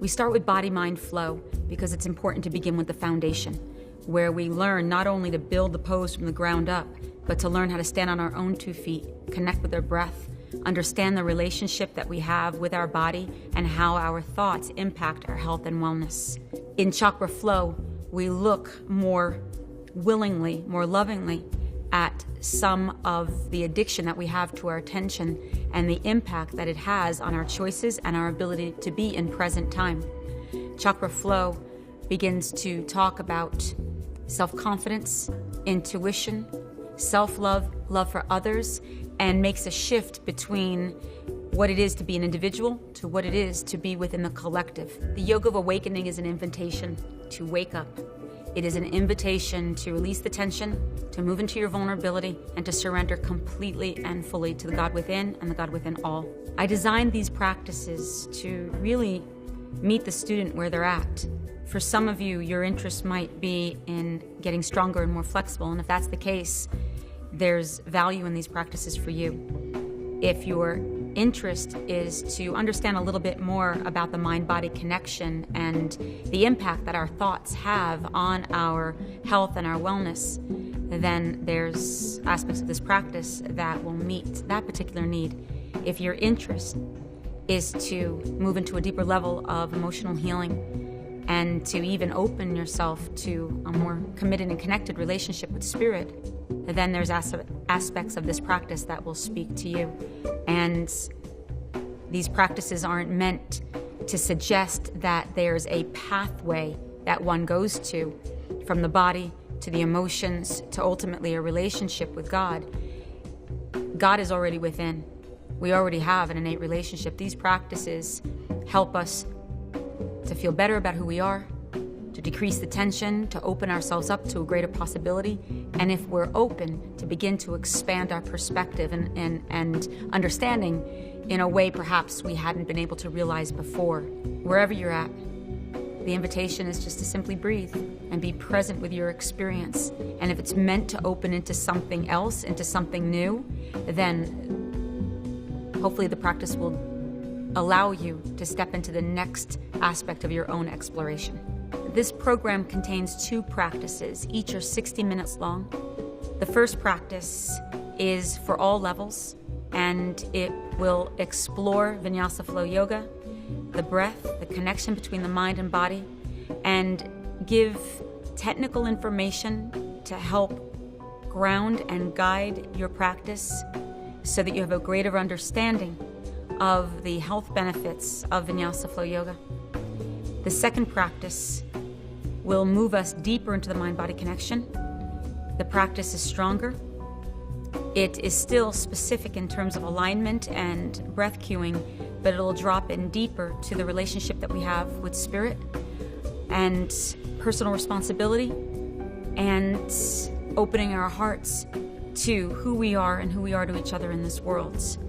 We start with body-mind flow because it's important to begin with the foundation, where we learn not only to build the pose from the ground up, but to learn how to stand on our own 2 feet, connect with our breath, understand the relationship that we have with our body, and how our thoughts impact our health and wellness. In chakra flow, we look more willingly, more lovingly at some of the addiction that we have to our attention and the impact that it has on our choices and our ability to be in present time. Chakra flow begins to talk about self-confidence, intuition, self-love, love for others, and makes a shift between what it is to be an individual to what it is to be within the collective. The Yoga of Awakening is an invitation to wake up. It is an invitation to release the tension, to move into your vulnerability, and to surrender completely and fully to the God within and the God within all. I designed these practices to really meet the student where they're at. For some of you, your interest might be in getting stronger and more flexible, and if that's the case, there's value in these practices for you. If your interest is to understand a little bit more about the mind-body connection and the impact that our thoughts have on our health and our wellness, then there's aspects of this practice that will meet that particular need. If your interest is to move into a deeper level of emotional healing and to even open yourself to a more committed and connected relationship with spirit, then there's aspects of this practice that will speak to you. And these practices aren't meant to suggest that there's a pathway that one goes to from the body to the emotions to ultimately a relationship with God. God is already within. We already have an innate relationship. These practices help us to feel better about who we are, to decrease the tension, to open ourselves up to a greater possibility, and if we're open, to begin to expand our perspective and understanding in a way perhaps we hadn't been able to realize before. Wherever you're at, the invitation is just to simply breathe and be present with your experience. And if it's meant to open into something else, into something new, then hopefully the practice will allow you to step into the next aspect of your own exploration. This program contains 2 practices. Each are 60 minutes long. The first practice is for all levels, and it will explore Vinyasa Flow Yoga, the breath, the connection between the mind and body, and give technical information to help ground and guide your practice so that you have a greater understanding of the health benefits of Vinyasa Flow Yoga. The second practice will move us deeper into the mind-body connection. The practice is stronger. It is still specific in terms of alignment and breath cueing, but it'll drop in deeper to the relationship that we have with spirit and personal responsibility and opening our hearts to who we are and who we are to each other in this world.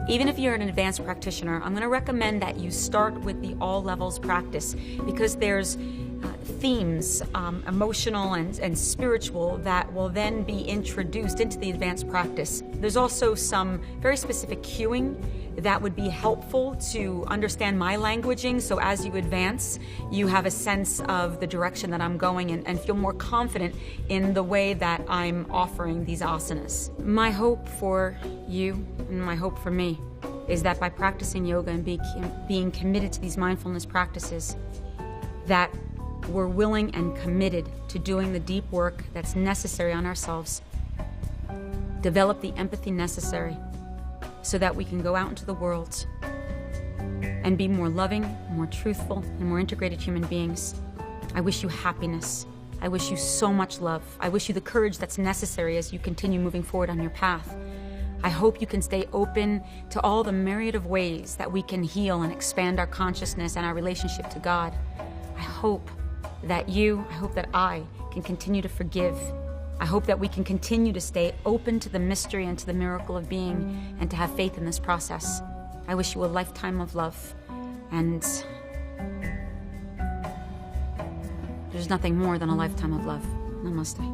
Even if you're an advanced practitioner, I'm going to recommend that you start with the all levels practice because there's themes, emotional and spiritual, that will then be introduced into the advanced practice. There's also some very specific cueing that would be helpful to understand my languaging, so as you advance, you have a sense of the direction that I'm going and feel more confident in the way that I'm offering these asanas. My hope for you and my hope for me is that by practicing yoga and being committed to these mindfulness practices, that we're willing and committed to doing the deep work that's necessary on ourselves, develop the empathy necessary so that we can go out into the world and be more loving, more truthful, and more integrated human beings. I wish you happiness. I wish you so much love. I wish you the courage that's necessary as you continue moving forward on your path. I hope you can stay open to all the myriad of ways that we can heal and expand our consciousness and our relationship to God. I hope that I can continue to forgive. I hope that we can continue to stay open to the mystery and to the miracle of being and to have faith in this process. I wish you a lifetime of love, and there's nothing more than a lifetime of love. Namaste.